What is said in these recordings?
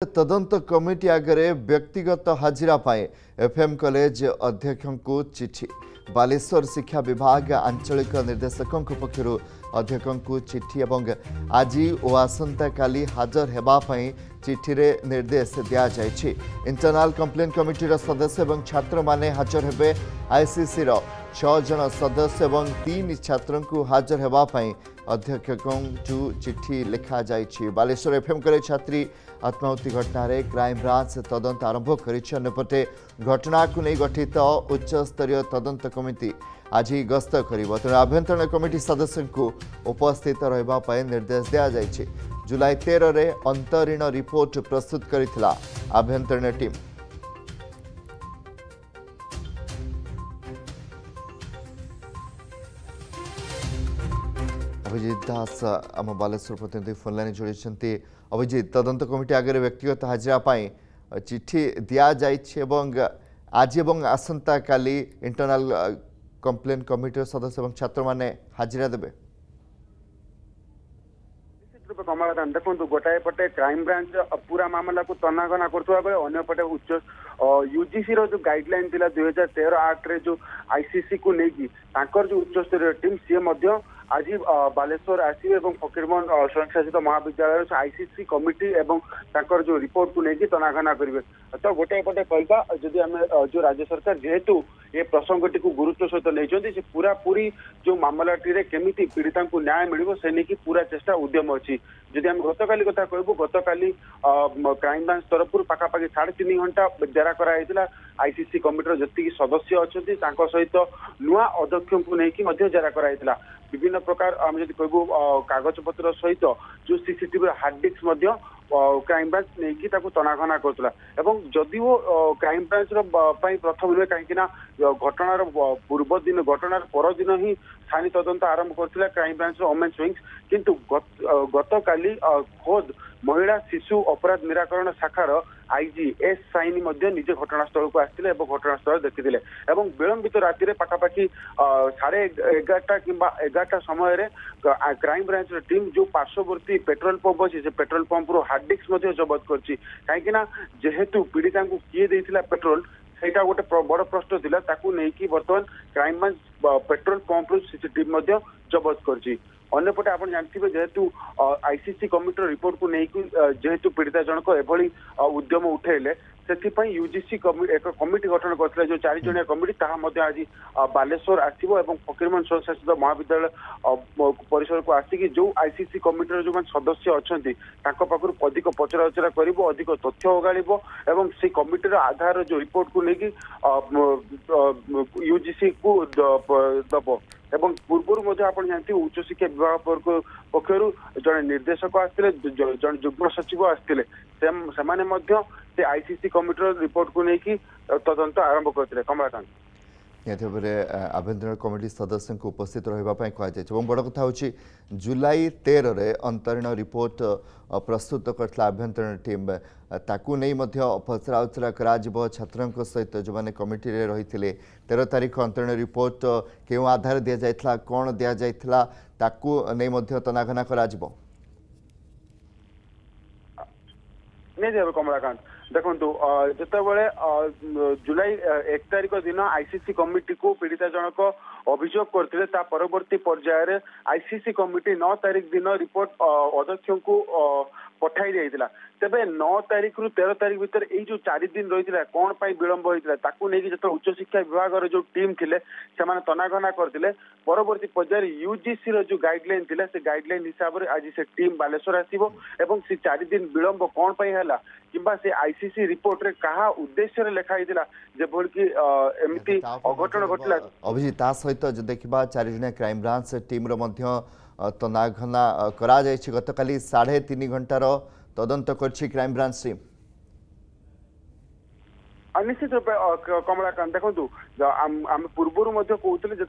तदंत कमिटी आगे व्यक्तिगत हाजिरा एफएम कॉलेज अध्यक्ष को चिठी बालेश्वर शिक्षा विभाग आंचलिक निर्देशकों पक्षर अध्यक्ष को चिठी और आज और आसंता काली हाजर होगापी चिठी रे निर्देश दिया जायछि। इंटरनल कंप्लेन कमिटी सदस्य और छात्र माने हाजर हेबे। आईसीसी 6 जन सदस्य और 3 छात्र को हाजर होगापी अध्यक्ष को चिठी लिखा जायछि। बालेश्वर एफएम कॉलेज छात्री आत्माहुति घटना क्राइम ब्रांच तदंत आरंभ करपटे घटना को नहीं गठित उच्च स्तरीय तदंत कमिटी आज गस्त कर तेणु आभ्यंतरण कमिटी सदस्य को उपस्थित रहा निर्देश दिया जायछि। जुलाई 13 रे अंतरीण रिपोर्ट प्रस्तुत करिथिला आभ्यंतरण टीम। अभिजीत दास आम बालेश्वर प्रतिनिधि फोन लाइन जोड़ी। अभिजीत, तदंत कमिटी आगे व्यक्तिगत हाजिरापाई चिठी दिया जाइछि एवं आज एवं आसंता काली इंटरनल कंप्लेन कमिटी सदस्य और छात्र माने हाजिरा देबे। कमलाकांत देखो गोटाए पटे क्राइम ब्रांच पूरा मामला को तनाघना करथुवा बेले अन्य पटे उच्च यूजीसी रो जो गाइडलाइन थिला 2013 एक्ट रे जो आईसीसी को लेकी तांकर जो उच्च स्तरीय टीम सी मध्य आज बालेश्वर आसवे और फकीरमोहन स्वयंशासित महाविद्यालय आईसीसी कमिटी एवं तांकर जो रिपोर्ट को लेकिन तनाघना करेंगे। तो गोटे पटे कहवा जदि आम जो राज्य सरकार जेहेतु ये प्रसंगटी को गुरुत्व सहित नहीं पूरा पूरी जो मामलाटी केमी पीड़िता को न्याय मिल से नहीं पूरा चेष्टा उद्यम अच्छी। जदि आम गतकाली कथा कहूँ गतकाली क्राइम ब्रांच तरफ पाखापाखि 3.5 घंटा जेरा कराइला आईसीसी कमिटी जी सदस्य अच्छा सहित नुआ अध्यक्ष को लेकिन जेरा कराइला। विभिन्न प्रकार आम जब कहूँ कागज पत्र सहित जो CCTV hard disk crime branch नहीं तनाघना करुला। जदि वो क्राइम ब्रांच प्रथम नुहे कहीं घटनार पूर्व दिन घटनार परदिन ही स्थानीय तदंत आरंभ करथिला क्राइम ब्रांच वोमेन्स विंग्स किंतु गतकाली खोद महिला शिशु अपराध निराकरण शाखार आईजी एस साइनी निजे घटनास्थल को आसते घटनास्थल देखी विलंबित राति पाखापाखि 11:30 कि 11टा समय क्राइम ब्रांच टीम जो पार्श्ववर्ती पेट्रोल पंप अच्छी से पेट्रोल पंप हार्ड डिस्क जबत कर कहीं जेहेतु पीड़िता को किए देथिला पेट्रोल सेटा गोटे बड़ प्रश्न थिला ताकू नहीं बर्तमान crime branch petrol pump CCTV जबत कर। अन्यपटे आप जानते जेहेतु आईसीसी कमिटी रिपोर्ट को लेकिन जेहेतु पीड़िता जनक एभली उद्यम उठेले से यूजीसी एक कमिटी गठन करथिला जो 4 जणिया कमिटी आज बालेश्वर आसीबो एवं फकीरमोहन स्वयंशासित महाविद्यालय परिसर को आसिकी जो आईसीसी कमिटी जो सदस्य अच्छी पाखर अधिक पचराउचरा कर अधिक तथ्य ओगाड़ब एवं से कमिटी आधार जो रिपोर्ट को लेकिन यूजीसी को दब। एवं पूर्व आप जानते उच्च शिक्षा विभाग पक्षर जड़े निर्देशक आसते जड़े जुग्म सचिव आसते से आईसीसी कमिटी रिपोर्ट को लेकिन तदंत आरंभ करते। कमलाकांत आभ्यंतरण कमिटी सदस्य को उपस्थित रही कहुई बड़ कथा हूँ जुलाई 13 रे अंतरीण रिपोर्ट प्रस्तुत करथिला आभ्यंतरण टीम ताकू नहीं पचराउचरा करा छात्र सहित जो मैंने कमिटी रे रही 13 तारीख अंतरीण रिपोर्ट क्यों आधार दि जाइथिला कौन दि जाइथिला ताकू नहीं तनाघना करा नहीं कमलाकांत देखो जितेबाला जुलाई 1 तारीख दिन आईसीसी कमिटी को पीड़िता जनक अभियोग करते परवर्ती पर्यायर आईसीसी कमिटी 9 तारीख दिन रिपोर्ट अध्यक्ष को पठाई जाइला। तेबे 9 तारीख रु 13 तारीख भीतर यही जो 4 दिन रही कौन विलंब होता जो उच्च शिक्षा विभाग जो टीम थिले से तनाघना करते परवर्ती पर्यायर यूजीसी जो गाइडलाइन थिला से गाइडलाइन हिसाब से आज से टीम बालेश्वर आसीबो एवं से 4 दिन विलंब कौन है किंबा से आईसीसी रिपोर्ट रे कहा उद्देश्य लिखाई जेभल कि एमती अघटन घटला। अभिजीत सहित देखा 4 जणिया क्राइम ब्रांच टीम तनाघना करा गतकाली 3.5 घंटार तदंत कर क्राइम ब्रांच टीम। निश्चित रूप कमलाकांत देखो आम पूर्व कहते जो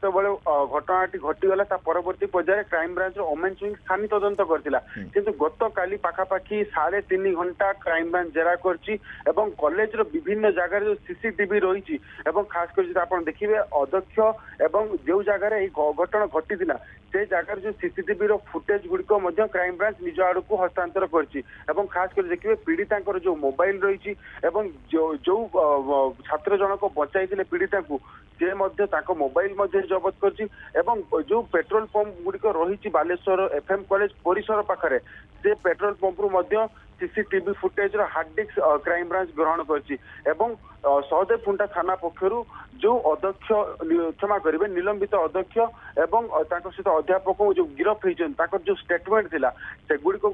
घटनाटी घटीगला परवर्ती पर्यायर क्राइम ब्रांच वोमेन्स विंग स्थानीय तदंत करथिला किंतु गतकाली पाखापाखि 3.5 घंटा क्राइम ब्रांच जेरा करछि एवं कॉलेज रो विभिन्न जगह जो सीसीटीवी रही खास कर देखिए अध्यक्ष एवं जो जगह घटना घटी से जगार जो सीसीटीवी रो फुटेज गुड़िक क्राइम ब्रांच निज आड़ को हस्तांतर करछि एवं खास कर देखिए पीड़िता जो मोबाइल रही जो छात्र जनक बचाई पीड़िता को से मोबाइल जबत करछि एवं जो पेट्रोल पंप गुड़िक रही बालेश्वर एफएम कॉलेज परिसर पाखरे से पेट्रोल पंप रु CCTV footage hard disk crime branch ग्रहण करछि एवं सहदेव फुंटा थाना पक्षरु जो अध्यक्ष क्षमा करेंगे निलंबित अध्यक्ष एवं सहित अध्यापक जो गिरफ होकर जो स्टेटमेंट थिला सेगुड़ी को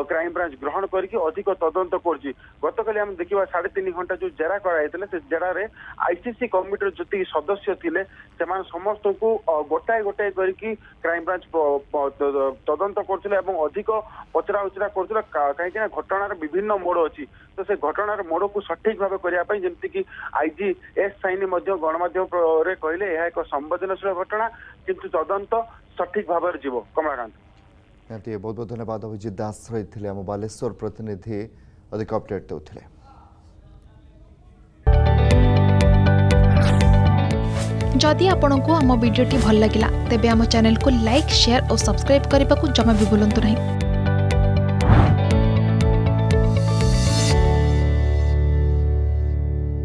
क्राइम ब्रांच ग्रहण करके अधिक तदंत करछि गतकाली हम देखिबा 3.5 घंटा जो जेरा कराइतले से जेरा रे आईसीसी कमिटी जति सदस्य थिले सेमान समस्त को गोटाए गोटाए करके क्राइम ब्रांच तदंत करथिले एवं अधिक पचरा उचरा करथिले कहीं घटनार विभिन्न मोड़ अच्छी तो से घटनार मोड़ को सठिक भाव करने जमती कि आईजी एस साइनी गणमाध्यम कहले यह एक संवेदनशील घटना किंतु तदंत सठिक भाव जीव कमलाकांत। बहुत बहुत धन्यवाद अभिजित दास रही आम बालेश्वर प्रतिनिधि अधिक अपडेट देते। जदि आपंक आम भिडी भल लगा तेब आम चैनल को लाइक शेयर और सब्सक्राइब करने को जमा भी भूलु नहीं।